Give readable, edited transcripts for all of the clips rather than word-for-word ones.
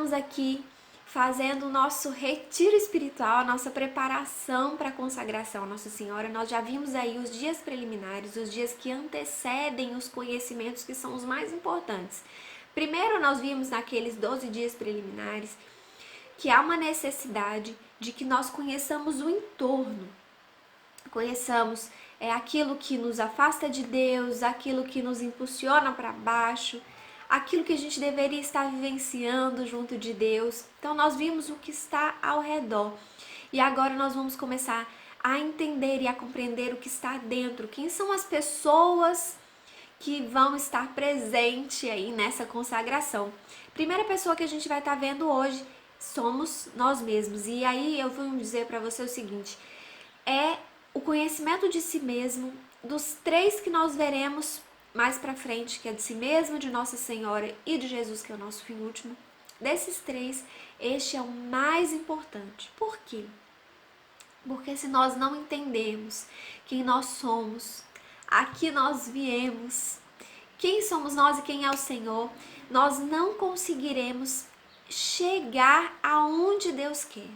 estamos aqui fazendo o nosso retiro espiritual, a nossa preparação para a consagração à Nossa Senhora. Nós já vimos aí os dias preliminares, os dias que antecedem os conhecimentos que são os mais importantes. Primeiro nós vimos naqueles 12 dias preliminares que há uma necessidade de que nós conheçamos o entorno, conheçamos aquilo que nos afasta de Deus, aquilo que nos impulsiona para baixo, aquilo que a gente deveria estar vivenciando junto de Deus. Então nós vimos o que está ao redor e agora nós vamos começar a entender e a compreender o que está dentro. Quem são as pessoas que vão estar presentes aí nessa consagração? Primeira pessoa que a gente vai estar vendo hoje somos nós mesmos. E aí eu vou dizer para você o seguinte, é o conhecimento de si mesmo, dos 3 que nós veremos mais pra frente, que é de si mesmo, de Nossa Senhora e de Jesus, que é o nosso fim último. Desses 3, este é o mais importante. Por quê? Porque se nós não entendermos quem nós somos, a que nós viemos, quem somos nós e quem é o Senhor, nós não conseguiremos chegar aonde Deus quer.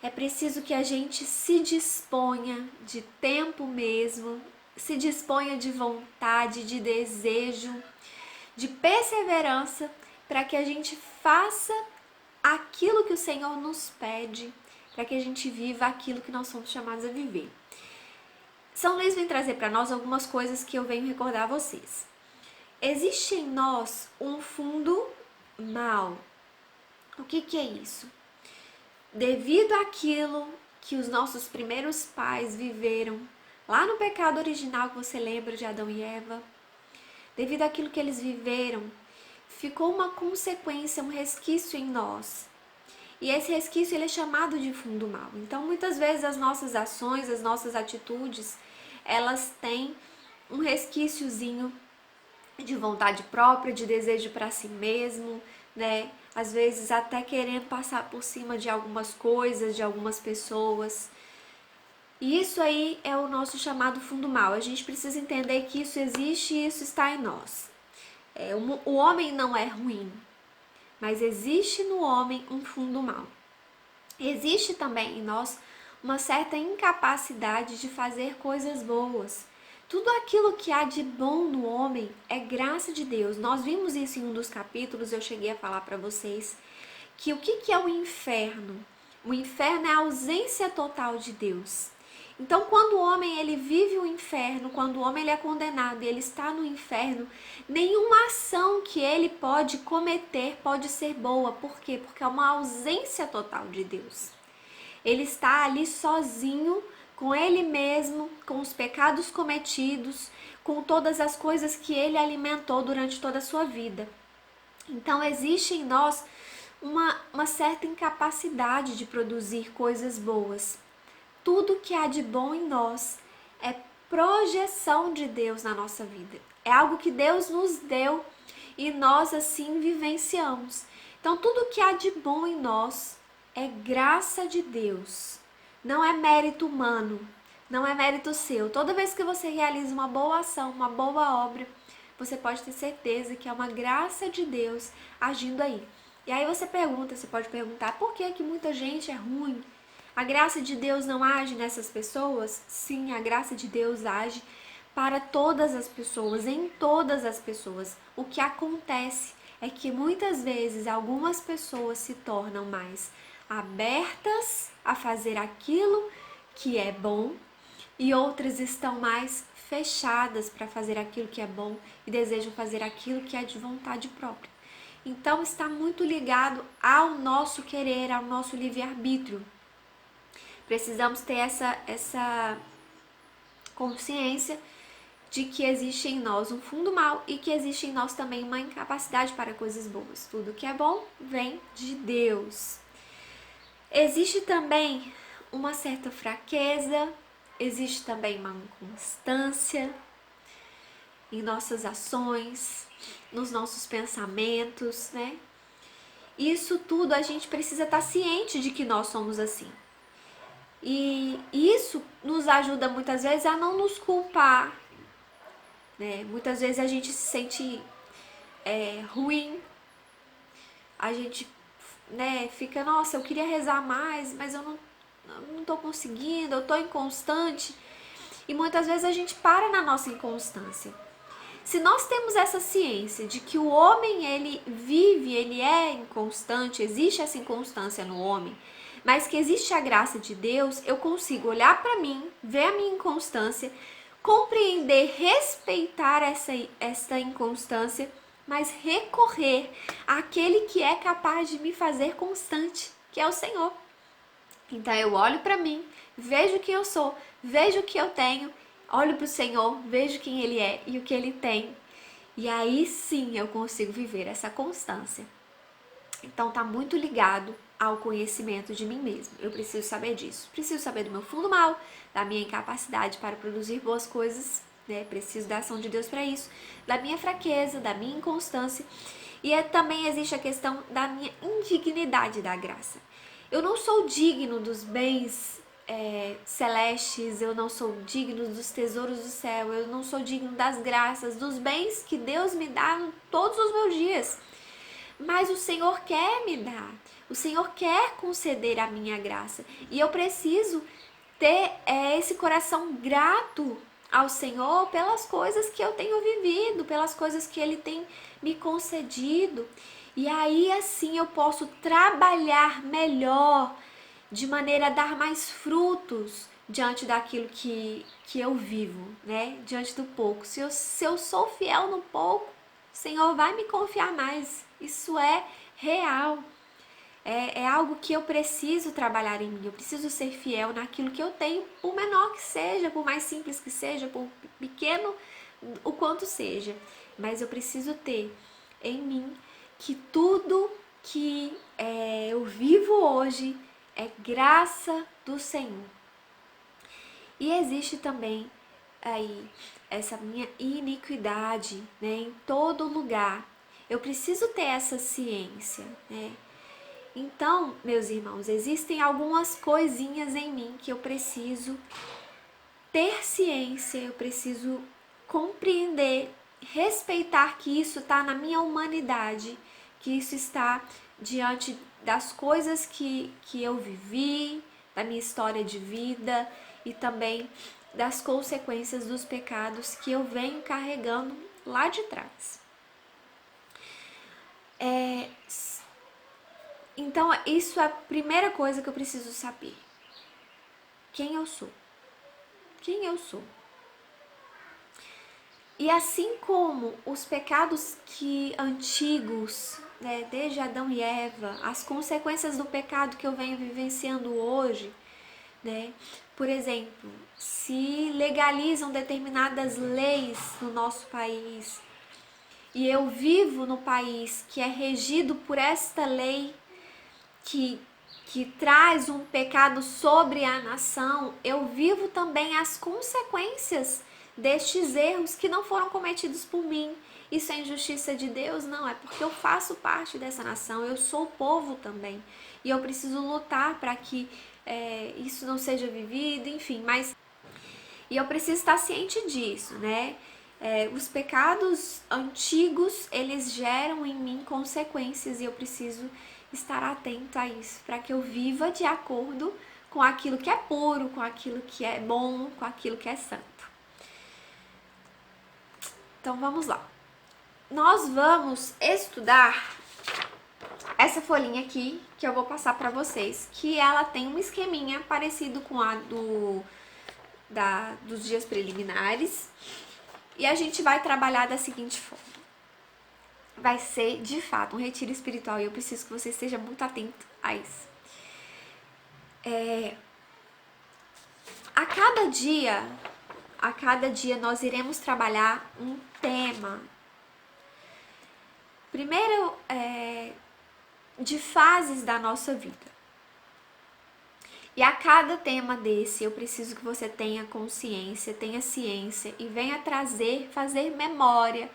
É preciso que a gente se disponha de tempo mesmo, se disponha de vontade, de desejo, de perseverança, para que a gente faça aquilo que o Senhor nos pede, para que a gente viva aquilo que nós somos chamados a viver. São Luís vem trazer para nós algumas coisas que eu venho recordar a vocês. Existe em nós um fundo mal. O que é isso? Devido àquilo que os nossos primeiros pais viveram, lá no pecado original que você lembra de Adão e Eva, devido àquilo que eles viveram, ficou uma consequência, um resquício em nós. E esse resquício ele é chamado de fundo mal. Então, muitas vezes as nossas ações, as nossas atitudes, elas têm um resquíciozinho de vontade própria, de desejo para si mesmo, né? Às vezes até querendo passar por cima de algumas coisas, de algumas pessoas. E isso aí é o nosso chamado fundo mal. A gente precisa entender que isso existe e isso está em nós. O homem não é ruim, mas existe no homem um fundo mal. Existe também em nós uma certa incapacidade de fazer coisas boas. Tudo aquilo que há de bom no homem é graça de Deus. Nós vimos isso em um dos capítulos, eu cheguei a falar para vocês, que o que é o inferno? O inferno é a ausência total de Deus. Então, quando o homem ele vive o inferno, quando o homem ele é condenado e ele está no inferno, nenhuma ação que ele pode cometer pode ser boa. Por quê? Porque é uma ausência total de Deus. Ele está ali sozinho, com ele mesmo, com os pecados cometidos, com todas as coisas que ele alimentou durante toda a sua vida. Então existe em nós uma certa incapacidade de produzir coisas boas. Tudo que há de bom em nós é projeção de Deus na nossa vida. É algo que Deus nos deu e nós assim vivenciamos. Então tudo que há de bom em nós é graça de Deus. Não é mérito humano, não é mérito seu. Toda vez que você realiza uma boa ação, uma boa obra, você pode ter certeza que é uma graça de Deus agindo aí. E aí você pode perguntar, por que muita gente é ruim? A graça de Deus não age nessas pessoas? Sim, a graça de Deus age para todas as pessoas, em todas as pessoas. O que acontece é que muitas vezes algumas pessoas se tornam mais abertas a fazer aquilo que é bom e outras estão mais fechadas para fazer aquilo que é bom e desejam fazer aquilo que é de vontade própria. Então está muito ligado ao nosso querer, ao nosso livre-arbítrio. Precisamos ter essa consciência de que existe em nós um fundo mal e que existe em nós também uma incapacidade para coisas boas. Tudo que é bom vem de Deus. Existe também uma certa fraqueza, existe também uma inconstância em nossas ações, nos nossos pensamentos, né? Isso tudo a gente precisa estar ciente de que nós somos assim. E isso nos ajuda muitas vezes a não nos culpar, né? Muitas vezes a gente se sente ruim, a gente né, fica, nossa, eu queria rezar mais, mas eu não tô conseguindo, eu tô inconstante. E muitas vezes a gente para na nossa inconstância. Se nós temos essa ciência de que o homem, ele vive, ele é inconstante, existe essa inconstância no homem, mas que existe a graça de Deus, eu consigo olhar para mim, ver a minha inconstância, compreender, respeitar essa inconstância, mas recorrer àquele que é capaz de me fazer constante, que é o Senhor. Então eu olho para mim, vejo quem eu sou, vejo o que eu tenho, olho para o Senhor, vejo quem Ele é e o que Ele tem. E aí sim eu consigo viver essa constância. Então tá muito ligado ao conhecimento de mim mesmo. Eu preciso saber disso. Preciso saber do meu fundo mal, da minha incapacidade para produzir boas coisas, né? Preciso da ação de Deus para isso, da minha fraqueza, da minha inconstância. E também existe a questão da minha indignidade da graça. Eu não sou digno dos bens celestes, eu não sou digno dos tesouros do céu, eu não sou digno das graças, dos bens que Deus me dá todos os meus dias. Mas o Senhor quer me dar, o Senhor quer conceder a minha graça. E eu preciso ter esse coração grato ao Senhor pelas coisas que eu tenho vivido, pelas coisas que Ele tem me concedido. E aí assim eu posso trabalhar melhor, de maneira a dar mais frutos diante daquilo que eu vivo, né? Diante do pouco. Se eu sou fiel no pouco, o Senhor vai me confiar mais. Isso é real. É algo que eu preciso trabalhar em mim. Eu preciso ser fiel naquilo que eu tenho, por menor que seja, por mais simples que seja, por pequeno o quanto seja. Mas eu preciso ter em mim que tudo que eu vivo hoje é graça do Senhor. E existe também aí essa minha iniquidade, né, em todo lugar. Eu preciso ter essa ciência, né? Então, meus irmãos, existem algumas coisinhas em mim que eu preciso ter ciência, eu preciso compreender, respeitar que isso está na minha humanidade, que isso está diante das coisas que eu vivi, da minha história de vida e também das consequências dos pecados que eu venho carregando lá de trás. Então, isso é a primeira coisa que eu preciso saber. Quem eu sou? Quem eu sou? E assim como os pecados antigos, né, desde Adão e Eva, as consequências do pecado que eu venho vivenciando hoje, né? Por exemplo, se legalizam determinadas leis no nosso país e eu vivo no país que é regido por esta lei que traz um pecado sobre a nação, eu vivo também as consequências destes erros que não foram cometidos por mim. Isso é injustiça de Deus? Não, é porque eu faço parte dessa nação, eu sou povo também. E eu preciso lutar para que isso não seja vivido, enfim, mas... E eu preciso estar ciente disso, né? Os pecados antigos, eles geram em mim consequências e eu preciso estar atento a isso, para que eu viva de acordo com aquilo que é puro, com aquilo que é bom, com aquilo que é santo. Então vamos lá. Nós vamos estudar essa folhinha aqui, que eu vou passar para vocês, que ela tem um esqueminha parecido com a dos dias preliminares. E a gente vai trabalhar da seguinte forma. Vai ser, de fato, um retiro espiritual e eu preciso que você esteja muito atento a isso. A cada dia nós iremos trabalhar um tema. Primeiro, de fases da nossa vida. E a cada tema desse, eu preciso que você tenha consciência, tenha ciência e venha fazer memória.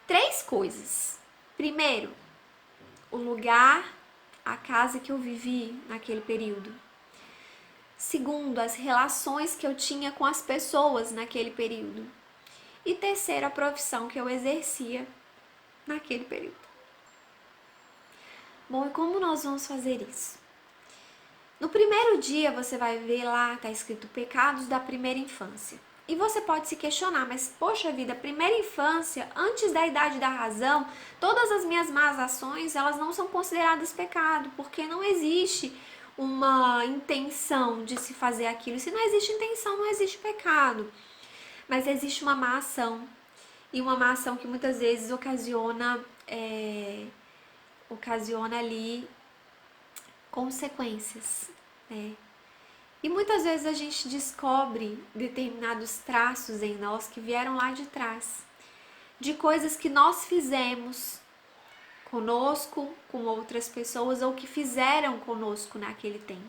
3 coisas. Primeiro, o lugar, a casa que eu vivi naquele período. Segundo, as relações que eu tinha com as pessoas naquele período. E terceiro, a profissão que eu exercia naquele período. Bom, e como nós vamos fazer isso? No primeiro dia você vai ver lá, tá escrito pecados da primeira infância. E você pode se questionar, mas poxa vida, primeira infância, antes da idade da razão, todas as minhas más ações, elas não são consideradas pecado, porque não existe uma intenção de se fazer aquilo. Se não existe intenção, não existe pecado. Mas existe uma má ação. E uma má ação que muitas vezes ocasiona ali consequências, né? E muitas vezes a gente descobre determinados traços em nós que vieram lá de trás, de coisas que nós fizemos conosco, com outras pessoas, ou que fizeram conosco naquele tempo.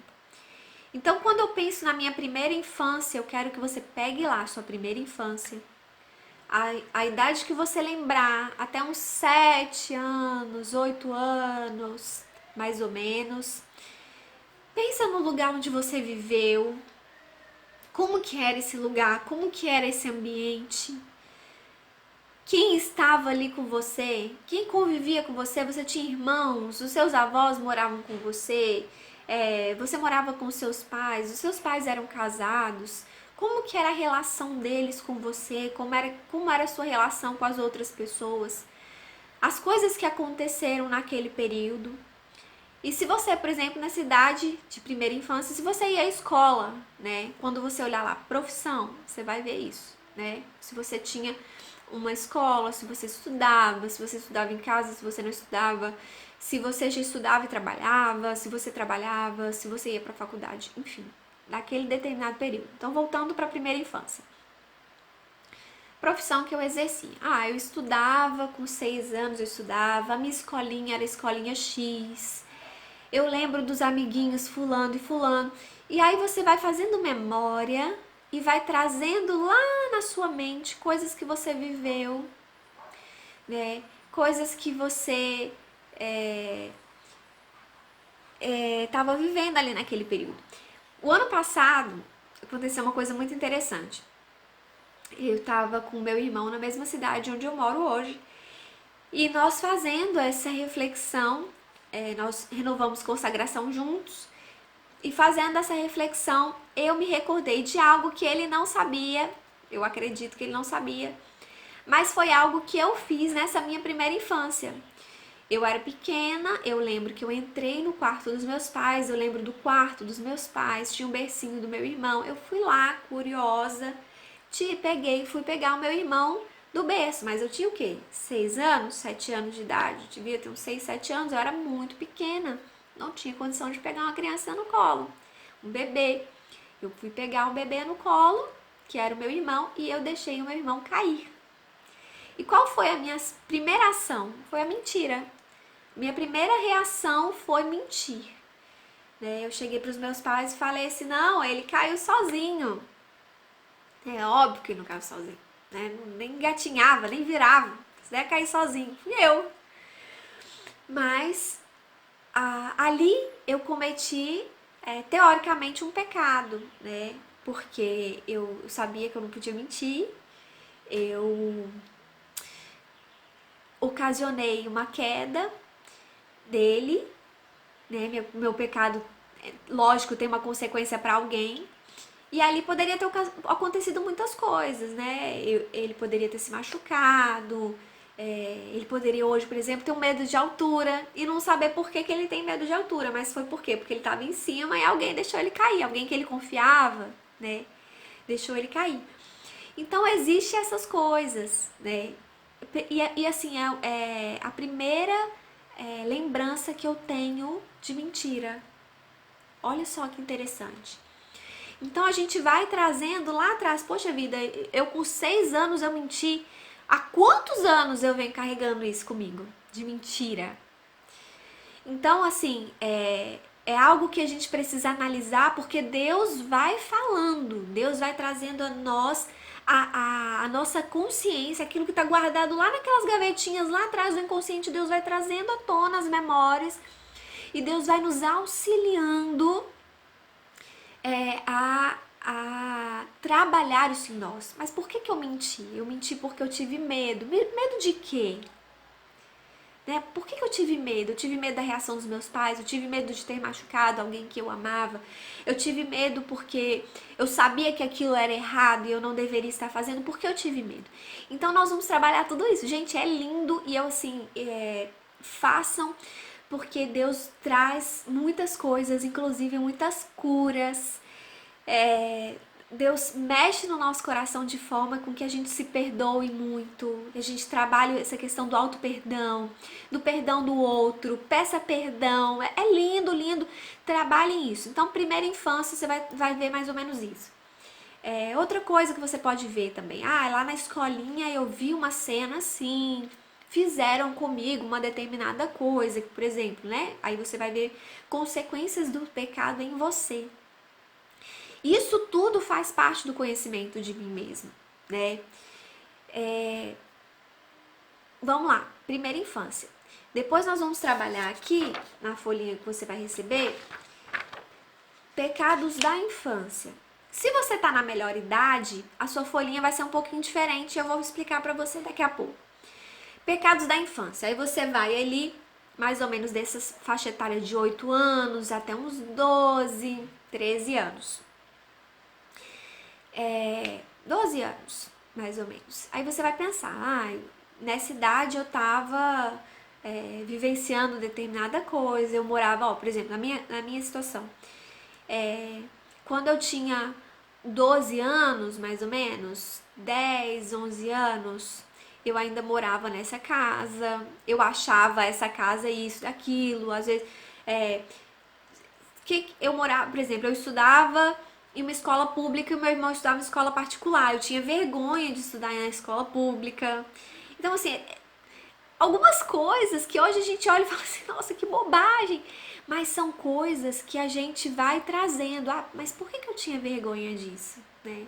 Então, quando eu penso na minha primeira infância, eu quero que você pegue lá a sua primeira infância, a idade que você lembrar, até uns 7 anos, 8 anos, mais ou menos. Pensa no lugar onde você viveu, como que era esse lugar, como que era esse ambiente, quem estava ali com você, quem convivia com você, você tinha irmãos, os seus avós moravam com você, você morava com os seus pais eram casados, como que era a relação deles com você, como era a sua relação com as outras pessoas, as coisas que aconteceram naquele período. E se você, por exemplo, na cidade de primeira infância, se você ia à escola, né? Quando você olhar lá, profissão, você vai ver isso, né? Se você tinha uma escola, se você estudava em casa, se você não estudava, se você já estudava e trabalhava, se você trabalhava, se você ia para a faculdade, enfim, naquele determinado período. Então, voltando para a primeira infância. Profissão que eu exercia. Eu estudava, com 6 anos eu estudava, a minha escolinha era a escolinha X. Eu lembro dos amiguinhos fulano e fulano. E aí você vai fazendo memória e vai trazendo lá na sua mente coisas que você viveu, né? Coisas que você estava vivendo ali naquele período. O ano passado aconteceu uma coisa muito interessante. Eu estava com meu irmão na mesma cidade onde eu moro hoje. E nós fazendo essa reflexão, nós renovamos consagração juntos. E fazendo essa reflexão, eu me recordei de algo que ele não sabia, eu acredito que ele não sabia, mas foi algo que eu fiz nessa minha primeira infância. Eu era pequena, eu lembro que eu entrei no quarto dos meus pais, eu lembro do quarto dos meus pais, tinha um bercinho do meu irmão, eu fui lá, curiosa, fui pegar o meu irmão do berço, mas eu tinha o quê? 6 anos, 7 anos de idade, eu devia ter uns 6, 7 anos, eu era muito pequena. Não tinha condição de pegar uma criança no colo, um bebê. Eu fui pegar um bebê no colo, que era o meu irmão, e eu deixei o meu irmão cair. E qual foi a minha primeira ação? Foi a mentira. Minha primeira reação foi mentir. Eu cheguei para os meus pais e falei assim, não, ele caiu sozinho. É óbvio que ele não caiu sozinho. Nem engatinhava, nem virava. Se der cair sozinho, fui eu. Mas ali eu cometi teoricamente um pecado, né? Porque eu sabia que eu não podia mentir, eu ocasionei uma queda dele, né? Meu pecado, lógico, tem uma consequência para alguém. E ali poderia ter acontecido muitas coisas, né? Ele poderia ter se machucado, ele poderia hoje, por exemplo, ter um medo de altura e não saber por que ele tem medo de altura, mas foi por quê? Porque ele estava em cima e alguém deixou ele cair, alguém que ele confiava, né? Deixou ele cair. Então, existem essas coisas, né? E assim, a primeira lembrança que eu tenho de mentira. Olha só que interessante. Então a gente vai trazendo lá atrás, poxa vida, eu com 6 anos eu menti. Há quantos anos eu venho carregando isso comigo? De mentira. Então, assim, é algo que a gente precisa analisar, porque Deus vai falando, Deus vai trazendo a nós a nossa consciência, aquilo que está guardado lá naquelas gavetinhas lá atrás do inconsciente, Deus vai trazendo à tona as memórias e Deus vai nos auxiliando a trabalhar isso em nós. Mas por que eu menti? Eu menti porque eu tive medo. Medo de quê? né? Por que eu tive medo? Eu tive medo da reação dos meus pais, eu tive medo de ter machucado alguém que eu amava, eu tive medo porque eu sabia que aquilo era errado e eu não deveria estar fazendo, porque eu tive medo. Então nós vamos trabalhar tudo isso. Gente, é lindo e eu assim, façam, porque Deus traz muitas coisas, inclusive muitas curas. Deus mexe no nosso coração de forma com que a gente se perdoe muito, a gente trabalhe essa questão do auto-perdão, do perdão do outro, peça perdão, é lindo, lindo, trabalhem isso. Então, primeira infância, você vai ver mais ou menos isso. Outra coisa que você pode ver também, lá na escolinha eu vi uma cena assim, fizeram comigo uma determinada coisa, por exemplo, né? Aí você vai ver consequências do pecado em você. Isso tudo faz parte do conhecimento de mim mesmo, né? Vamos lá, primeira infância. Depois nós vamos trabalhar aqui, na folhinha que você vai receber, pecados da infância. Se você tá na melhor idade, a sua folhinha vai ser um pouquinho diferente, eu vou explicar pra você daqui a pouco. Pecados da infância, aí você vai ali, mais ou menos dessas faixa etária de 8 anos até uns 12, 13 anos. 12 anos, mais ou menos. Aí você vai pensar, nessa idade eu tava vivenciando determinada coisa, eu morava, por exemplo, na minha situação, quando eu tinha 12 anos, mais ou menos, 10, 11 anos, eu ainda morava nessa casa, eu achava essa casa isso, aquilo, às vezes, que eu morava, por exemplo, eu estudava em uma escola pública e o meu irmão estudava em escola particular. Eu tinha vergonha de estudar na escola pública. Então, assim, algumas coisas que hoje a gente olha e fala assim, nossa, que bobagem. Mas são coisas que a gente vai trazendo. Mas por que eu tinha vergonha disso, né?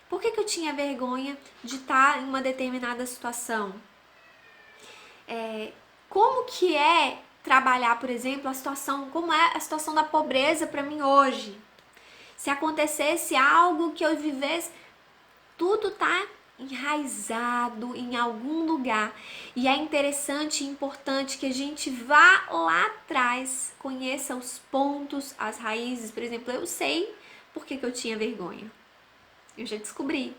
Por que eu tinha vergonha de estar em uma determinada situação? Como que é trabalhar, por exemplo, como é a situação da pobreza para mim hoje? Se acontecesse algo que eu vivesse, tudo tá enraizado em algum lugar. E é interessante e importante que a gente vá lá atrás, conheça os pontos, as raízes. Por exemplo, eu sei por que eu tinha vergonha. Eu já descobri.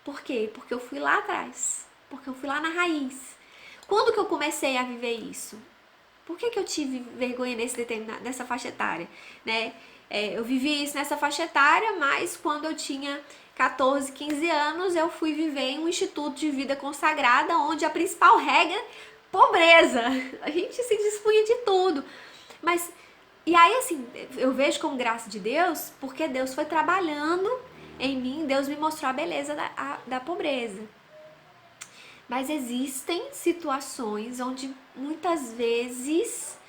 Por quê? Porque eu fui lá atrás. Porque eu fui lá na raiz. Quando que eu comecei a viver isso? Por que eu tive vergonha nessa faixa etária, né? Eu vivi isso nessa faixa etária, mas quando eu tinha 14, 15 anos, eu fui viver em um instituto de vida consagrada, onde a principal regra é pobreza. A gente se dispunha de tudo. Mas, e aí assim, eu vejo como graça de Deus, porque Deus foi trabalhando em mim, Deus me mostrou a beleza da pobreza. Mas existem situações onde muitas vezes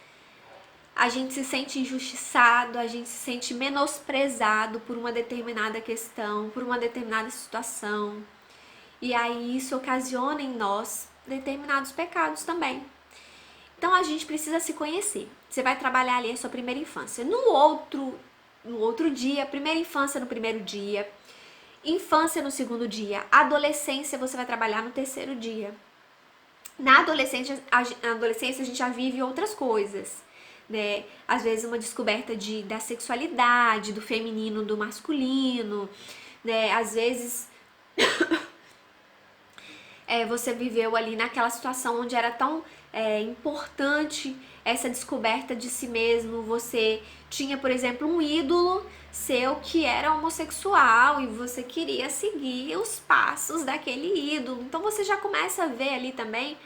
a gente se sente injustiçado, a gente se sente menosprezado por uma determinada questão, por uma determinada situação. E aí isso ocasiona em nós determinados pecados também. Então a gente precisa se conhecer. Você vai trabalhar ali a sua primeira infância. No outro dia, primeira infância no primeiro dia, infância no segundo dia, adolescência você vai trabalhar no terceiro dia. Na adolescência a gente já vive outras coisas, né? Às vezes uma descoberta da sexualidade, do feminino, do masculino, né? Às vezes você viveu ali naquela situação onde era tão importante essa descoberta de si mesmo. Você tinha, por exemplo, um ídolo seu que era homossexual e você queria seguir os passos daquele ídolo. Então você já começa a ver ali também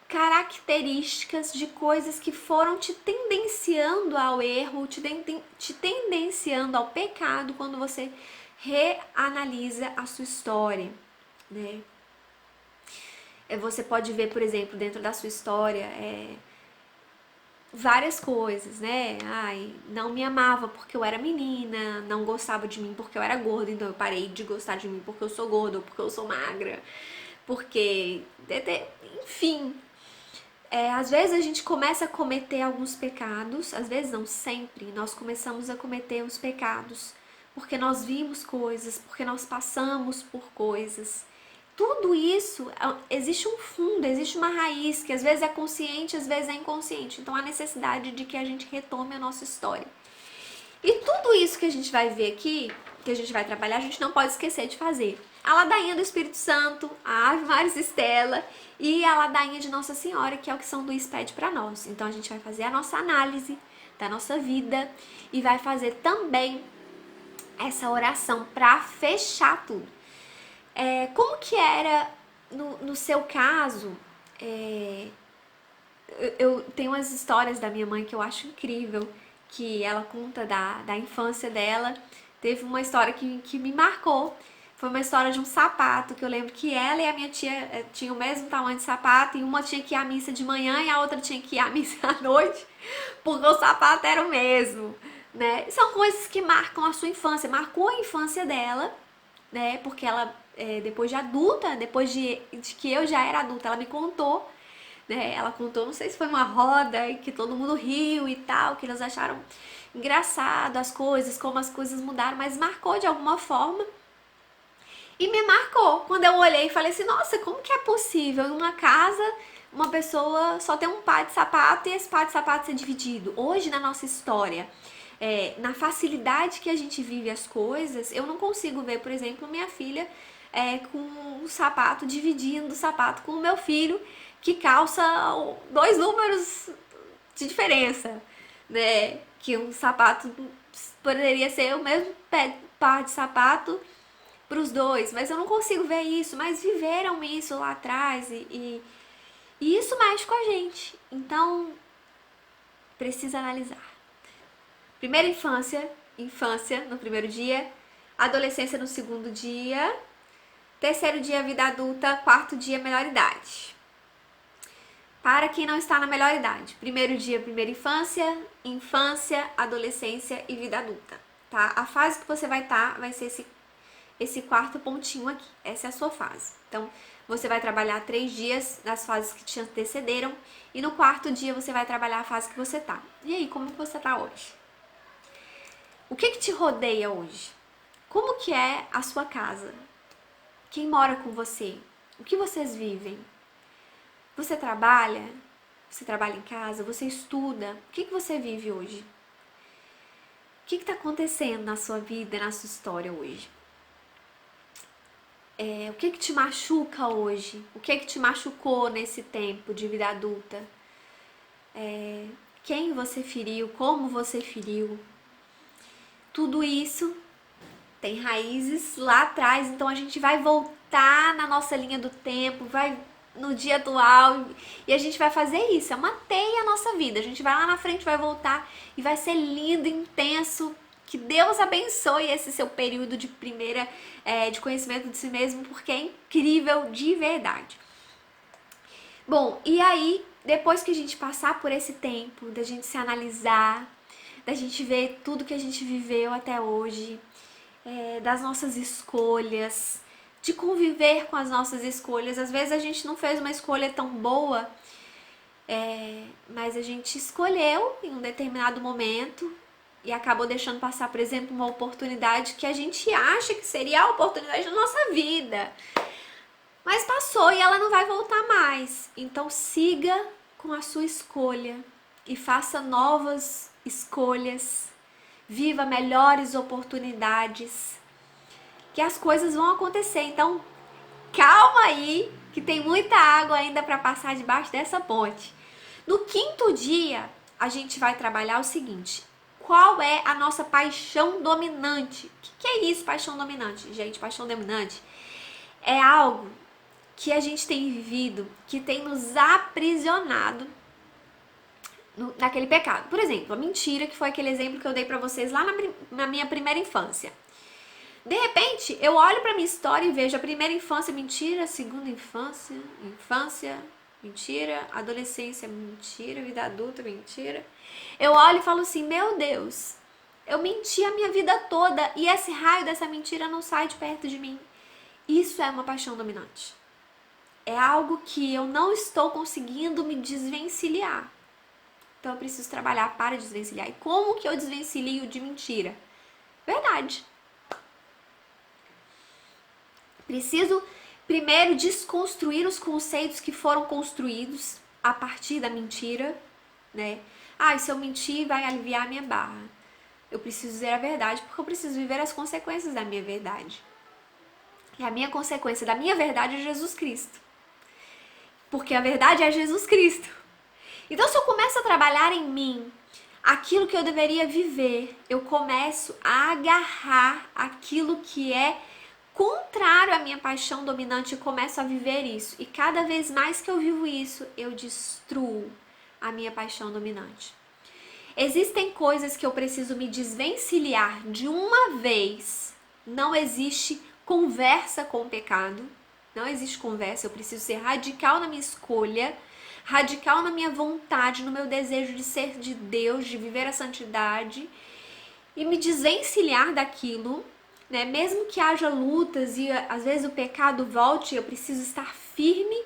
características de coisas que foram te tendenciando ao erro, te tendenciando ao pecado quando você reanalisa a sua história, né? Você pode ver, por exemplo, dentro da sua história, várias coisas, né? Não me amava porque eu era menina, não gostava de mim porque eu era gorda, então eu parei de gostar de mim porque eu sou gorda ou porque eu sou magra, porque, enfim, às vezes a gente começa a cometer alguns pecados, às vezes não sempre, nós começamos a cometer os pecados porque nós vimos coisas, porque nós passamos por coisas tudo isso, existe um fundo, existe uma raiz, que às vezes é consciente, às vezes é inconsciente. Então há necessidade de que a gente retome a nossa história. E tudo isso que a gente vai ver aqui, que a gente vai trabalhar, a gente não pode esquecer de fazer. A ladainha do Espírito Santo, a Ave Maris Stella e a ladainha de Nossa Senhora, que é o que São Luís pede para nós. Então a gente vai fazer a nossa análise da nossa vida e vai fazer também essa oração para fechar tudo. Como que era no seu caso? Eu tenho umas histórias da minha mãe que eu acho incrível, que ela conta da infância dela. Teve uma história que me marcou. Foi uma história de um sapato, que eu lembro que ela e a minha tia tinham o mesmo tamanho de sapato, e uma tinha que ir à missa de manhã e a outra tinha que ir à missa à noite, porque o sapato era o mesmo, né? São coisas que marcam a sua infância, marcou a infância dela, né? Porque ela, depois de adulta, depois de que eu já era adulta, ela me contou, né? Ela contou, não sei se foi uma roda e que todo mundo riu e tal, que eles acharam engraçado as coisas, como as coisas mudaram, mas marcou de alguma forma. E me marcou quando eu olhei e falei assim, nossa, como que é possível em uma casa uma pessoa só ter um par de sapato e esse par de sapato ser dividido? Hoje na nossa história, na facilidade que a gente vive as coisas, eu não consigo ver, por exemplo, minha filha com um sapato, dividindo o sapato com o meu filho, que calça 2 números de diferença, né? Que um sapato poderia ser o mesmo par de sapato para os dois, mas eu não consigo ver isso, mas viveram isso lá atrás e isso mexe com a gente, então precisa analisar. Primeira infância no primeiro dia, adolescência no segundo dia, terceiro dia vida adulta, quarto dia melhor idade. Para quem não está na melhor idade, primeiro dia primeira infância, adolescência e vida adulta, tá? A fase que você vai estar vai ser esse quarto pontinho aqui, essa é a sua fase. Então, você vai trabalhar 3 dias nas fases que te antecederam e no quarto dia você vai trabalhar a fase que você tá. E aí, como que você tá hoje? O que te rodeia hoje? Como que é a sua casa? Quem mora com você? O que vocês vivem? Você trabalha? Você trabalha em casa? Você estuda? O que você vive hoje? O que está acontecendo na sua vida, na sua história hoje? O que te machuca hoje? O que te machucou nesse tempo de vida adulta? Quem você feriu? Como você feriu? Tudo isso tem raízes lá atrás, então a gente vai voltar na nossa linha do tempo, vai no dia atual e a gente vai fazer isso, é uma teia a nossa vida. A gente vai lá na frente, vai voltar e vai ser lindo, intenso. Que Deus abençoe esse seu período de de conhecimento de si mesmo, porque é incrível de verdade. Bom, e aí, depois que a gente passar por esse tempo, da gente se analisar, da gente ver tudo que a gente viveu até hoje, das nossas escolhas, de conviver com as nossas escolhas. Às vezes a gente não fez uma escolha tão boa, mas a gente escolheu em um determinado momento e acabou deixando passar, por exemplo, uma oportunidade que a gente acha que seria a oportunidade da nossa vida. Mas passou e ela não vai voltar mais. Então siga com a sua escolha e faça novas escolhas. Viva melhores oportunidades. Que as coisas vão acontecer. Então calma aí, que tem muita água ainda para passar debaixo dessa ponte. No 5º dia, a gente vai trabalhar o seguinte: qual é a nossa paixão dominante? O que é isso, paixão dominante? Gente, paixão dominante é algo que a gente tem vivido, que tem nos aprisionado naquele pecado. Por exemplo, a mentira, que foi aquele exemplo que eu dei pra vocês lá na minha primeira infância. De repente, eu olho pra minha história e vejo a primeira infância, mentira, a segunda infância, mentira, adolescência, mentira, vida adulta, mentira. Eu olho e falo assim, meu Deus, eu menti a minha vida toda e esse raio dessa mentira não sai de perto de mim. Isso é uma paixão dominante. É algo que eu não estou conseguindo me desvencilhar. Então eu preciso trabalhar para desvencilhar. E como que eu desvencilio de mentira? Verdade. Preciso primeiro, desconstruir os conceitos que foram construídos a partir da mentira, né? Ah, se eu mentir vai aliviar a minha barra. Eu preciso dizer a verdade porque eu preciso viver as consequências da minha verdade. E a minha consequência da minha verdade é Jesus Cristo. Porque a verdade é Jesus Cristo. Então, se eu começo a trabalhar em mim aquilo que eu deveria viver, eu começo a agarrar aquilo que é contrário à minha paixão dominante e começo a viver isso. E cada vez mais que eu vivo isso, eu destruo a minha paixão dominante. Existem coisas que eu preciso me desvencilhar de uma vez. Não existe conversa com o pecado. Não existe conversa. Eu preciso ser radical na minha escolha, radical na minha vontade, no meu desejo de ser de Deus, de viver a santidade e me desvencilhar daquilo, né? Mesmo que haja lutas e às vezes o pecado volte, eu preciso estar firme,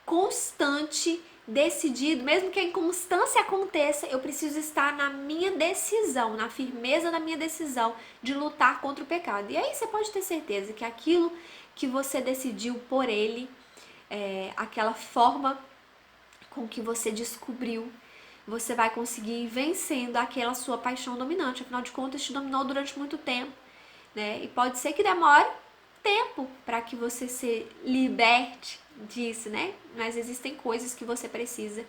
constante, decidido. Mesmo que a inconstância aconteça, eu preciso estar na minha decisão, na firmeza da minha decisão de lutar contra o pecado. E aí você pode ter certeza que aquilo que você decidiu por ele, aquela forma com que você descobriu, você vai conseguir ir vencendo aquela sua paixão dominante. Afinal de contas, te dominou durante muito tempo, né? E pode ser que demore tempo para que você se liberte disso, né? Mas existem coisas que você precisa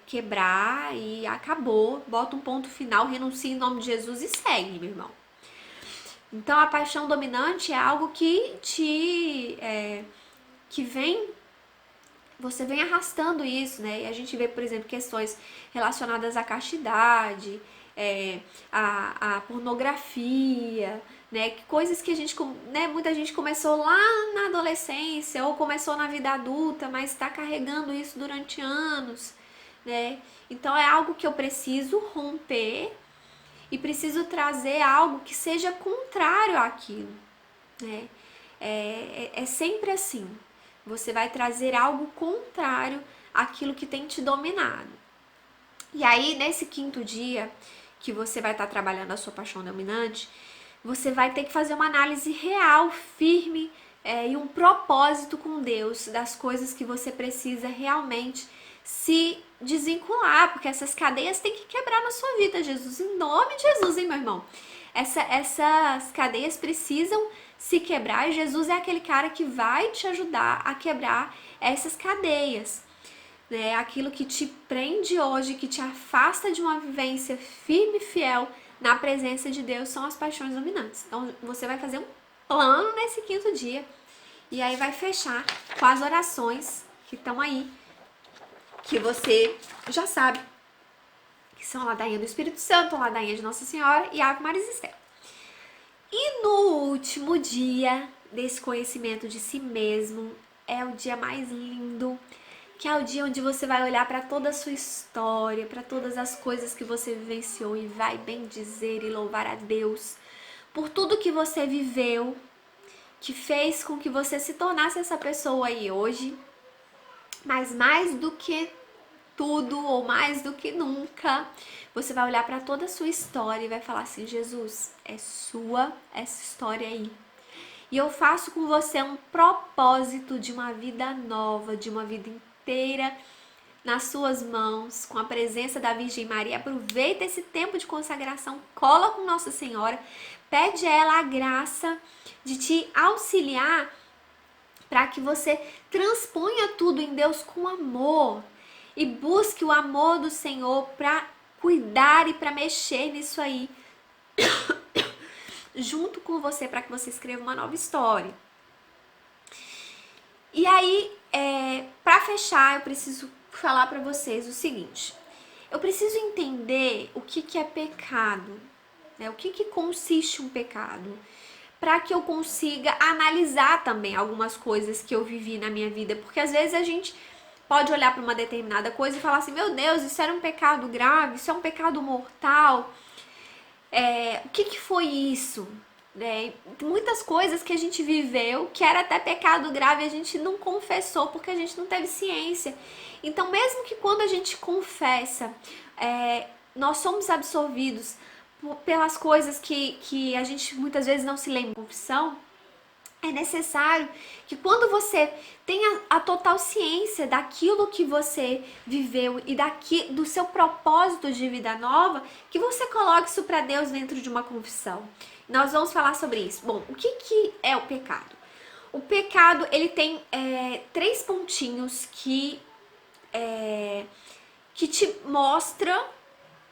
quebrar e acabou. Bota um ponto final, renuncia em nome de Jesus e segue, meu irmão. Então, a paixão dominante é algo que você vem arrastando isso, né? E a gente vê, por exemplo, questões relacionadas à castidade, à pornografia, né? Coisas que a gente, né? Muita gente começou lá na adolescência ou começou na vida adulta, mas está carregando isso durante anos, né? Então é algo que eu preciso romper e preciso trazer algo que seja contrário àquilo, né? É sempre assim. Você vai trazer algo contrário àquilo que tem te dominado. E aí, nesse 5º dia, que você vai estar trabalhando a sua paixão dominante, você vai ter que fazer uma análise real, firme, e um propósito com Deus das coisas que você precisa realmente se desvincular, porque essas cadeias têm que quebrar na sua vida, Jesus, em nome de Jesus, hein, meu irmão? Essas cadeias precisam se quebrar e Jesus é aquele cara que vai te ajudar a quebrar essas cadeias, né? Aquilo que te prende hoje, que te afasta de uma vivência firme e fiel na presença de Deus são as paixões dominantes. Então você vai fazer um plano nesse 5º dia e aí vai fechar com as orações que estão aí, que você já sabe, que são a ladainha do Espírito Santo, a ladainha de Nossa Senhora e a Ave Maria Estela. E no último dia desse conhecimento de si mesmo, é o dia mais lindo, que é o dia onde você vai olhar para toda a sua história, para todas as coisas que você vivenciou e vai bendizer e louvar a Deus por tudo que você viveu, que fez com que você se tornasse essa pessoa aí hoje, mas mais do que tudo ou mais do que nunca, você vai olhar para toda a sua história e vai falar assim: Jesus, é sua essa história aí. E eu faço com você um propósito de uma vida nova, de uma vida inteira nas suas mãos, com a presença da Virgem Maria. Aproveita esse tempo de consagração, cola com Nossa Senhora, pede a ela a graça de te auxiliar para que você transponha tudo em Deus com amor e busque o amor do Senhor para cuidar e para mexer nisso aí junto com você, para que você escreva uma nova história. E aí, para fechar, eu preciso falar para vocês o seguinte: eu preciso entender o que é pecado, né? O que consiste um pecado, para que eu consiga analisar também algumas coisas que eu vivi na minha vida, porque às vezes a gente pode olhar para uma determinada coisa e falar assim: meu Deus, isso era um pecado grave, isso é um pecado mortal. O que foi isso? Muitas coisas que a gente viveu que era até pecado grave, a gente não confessou porque a gente não teve ciência. Então, mesmo que quando a gente confessa, nós somos absolvidos pelas coisas que a gente muitas vezes não se lembra. Confissão É necessário que quando você tenha a total ciência daquilo que você viveu e do seu propósito de vida nova, que você coloque isso para Deus dentro de uma confissão. Nós vamos falar sobre isso. Bom, o que é o pecado? O pecado, ele tem 3 pontinhos que te mostra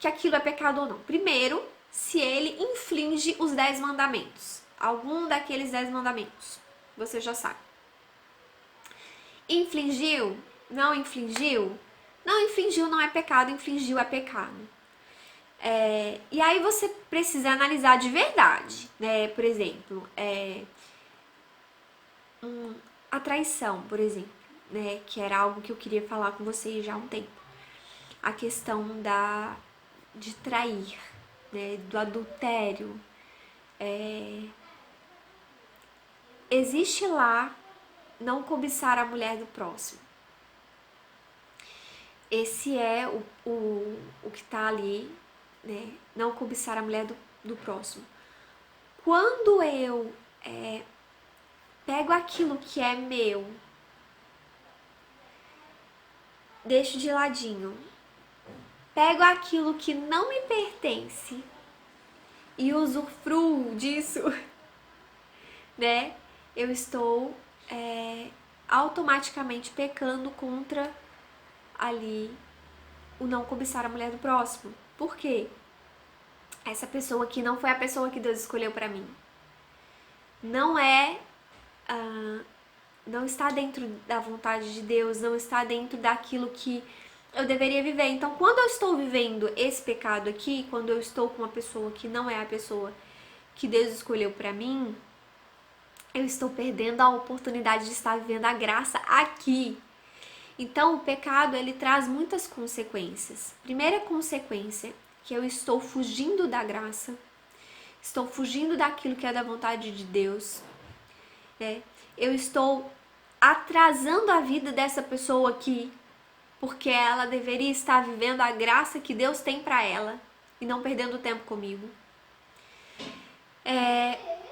que aquilo é pecado ou não. Primeiro, se ele infringe os 10 mandamentos. Algum daqueles 10 mandamentos. Você já sabe. Infligiu? Não infligiu? Não infligiu não é pecado, infligiu é pecado. E aí você precisa analisar de verdade, né? Por exemplo, a traição, por exemplo, né? Que era algo que eu queria falar com vocês já há um tempo. A questão de trair, né? Do adultério. Existe lá não cobiçar a mulher do próximo. Esse é o que tá ali, né? Não cobiçar a mulher do próximo. Quando eu pego aquilo que é meu, deixo de ladinho, pego aquilo que não me pertence e usufruo disso, né? Eu estou automaticamente pecando contra ali o não cobiçar a mulher do próximo. Por quê? Essa pessoa aqui não foi a pessoa que Deus escolheu pra mim. Não está dentro da vontade de Deus, não está dentro daquilo que eu deveria viver. Então, quando eu estou vivendo esse pecado aqui, quando eu estou com uma pessoa que não é a pessoa que Deus escolheu pra mim, eu estou perdendo a oportunidade de estar vivendo a graça aqui. Então, o pecado, ele traz muitas consequências. Primeira consequência, que eu estou fugindo da graça, estou fugindo daquilo que é da vontade de Deus, né? Eu estou atrasando a vida dessa pessoa aqui, porque ela deveria estar vivendo a graça que Deus tem para ela e não perdendo tempo comigo.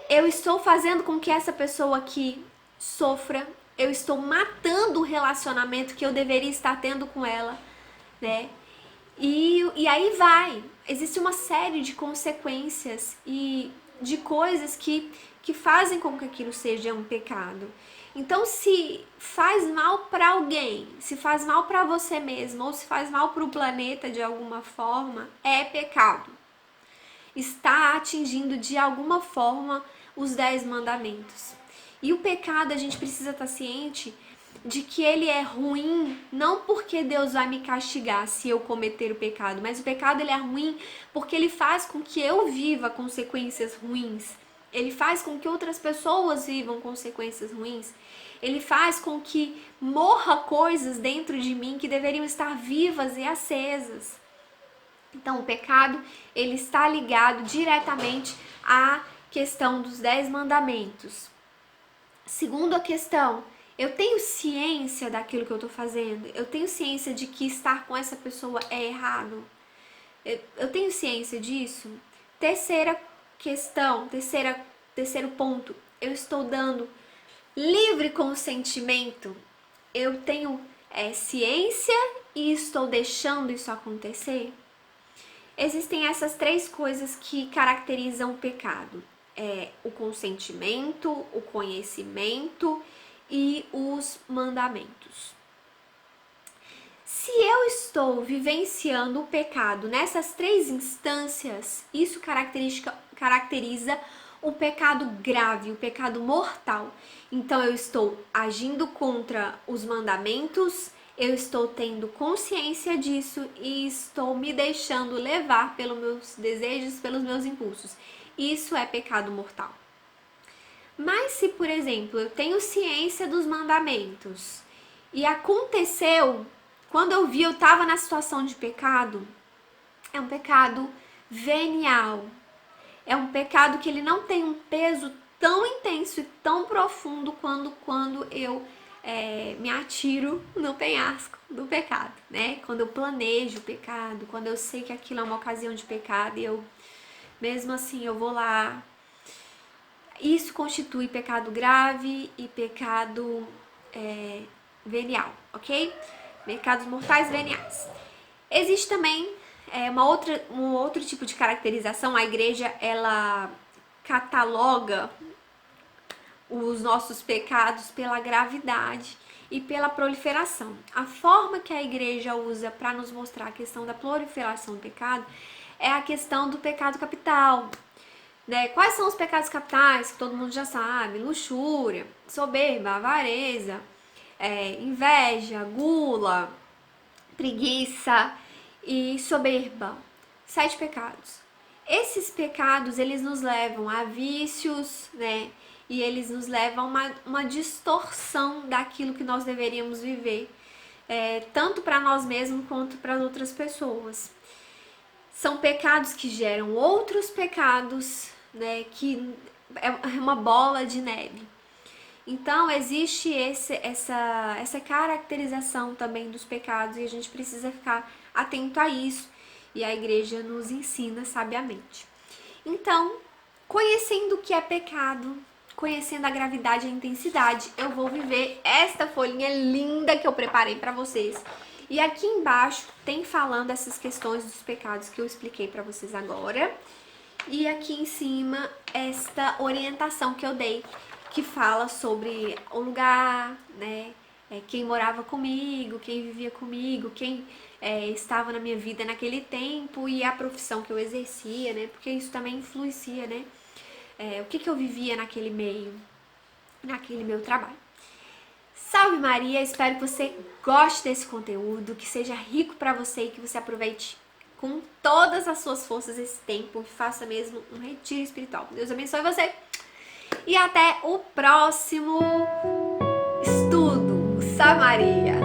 Eu estou fazendo com que essa pessoa aqui sofra, eu estou matando o relacionamento que eu deveria estar tendo com ela, né? E aí vai. Existe uma série de consequências e de coisas que fazem com que aquilo seja um pecado. Então, se faz mal para alguém, se faz mal para você mesmo, ou se faz mal para o planeta de alguma forma, é pecado. Está atingindo de alguma forma os 10 mandamentos. E o pecado, a gente precisa estar ciente de que ele é ruim, não porque Deus vai me castigar se eu cometer o pecado, mas o pecado ele é ruim porque ele faz com que eu viva consequências ruins. Ele faz com que outras pessoas vivam consequências ruins. Ele faz com que morra coisas dentro de mim que deveriam estar vivas e acesas. Então, o pecado, ele está ligado diretamente à questão dos 10 mandamentos. Segunda questão, eu tenho ciência daquilo que eu estou fazendo? Eu tenho ciência de que estar com essa pessoa é errado? Eu tenho ciência disso? Terceira questão, terceiro ponto, eu estou dando livre consentimento? Eu tenho ciência e estou deixando isso acontecer? Existem essas 3 coisas que caracterizam o pecado. O consentimento, o conhecimento e os mandamentos. Se eu estou vivenciando o pecado nessas 3 instâncias, isso caracteriza um pecado grave, um pecado mortal. Então eu estou agindo contra os mandamentos, eu estou tendo consciência disso e estou me deixando levar pelos meus desejos, pelos meus impulsos. Isso é pecado mortal. Mas se, por exemplo, eu tenho ciência dos mandamentos e aconteceu, quando eu vi, eu estava na situação de pecado, é um pecado venial. É um pecado que ele não tem um peso tão intenso e tão profundo quando eu me atiro no penhasco do pecado, né? Quando eu planejo o pecado, quando eu sei que aquilo é uma ocasião de pecado e eu, mesmo assim, eu vou lá Isso constitui pecado grave e pecado venial, ok? Pecados mortais veniais. Existe também um outro tipo de caracterização. A igreja, ela cataloga os nossos pecados pela gravidade e pela proliferação. A forma que a igreja usa para nos mostrar a questão da proliferação do pecado é a questão do pecado capital. Né? Quais são os pecados capitais que todo mundo já sabe? Luxúria, soberba, avareza, inveja, gula, preguiça e soberba. 7 pecados. Esses pecados, eles nos levam a vícios, né? E eles nos levam a uma distorção daquilo que nós deveríamos viver, tanto para nós mesmos quanto para outras pessoas. São pecados que geram outros pecados, né? Que é uma bola de neve. Então, existe essa caracterização também dos pecados e a gente precisa ficar atento a isso. E a igreja nos ensina sabiamente. Então, conhecendo o que é pecado, conhecendo a gravidade e a intensidade, eu vou viver esta folhinha linda que eu preparei para vocês. E aqui embaixo tem falando essas questões dos pecados que eu expliquei para vocês agora. E aqui em cima, esta orientação que eu dei, que fala sobre o lugar, né? Quem morava comigo, quem vivia comigo, quem estava na minha vida naquele tempo e a profissão que eu exercia, né? Porque isso também influencia, né? O que eu vivia naquele meio, naquele meu trabalho. Salve Maria, espero que você goste desse conteúdo, que seja rico para você e que você aproveite com todas as suas forças esse tempo e faça mesmo um retiro espiritual. Deus abençoe você e até o próximo estudo. Salve Maria!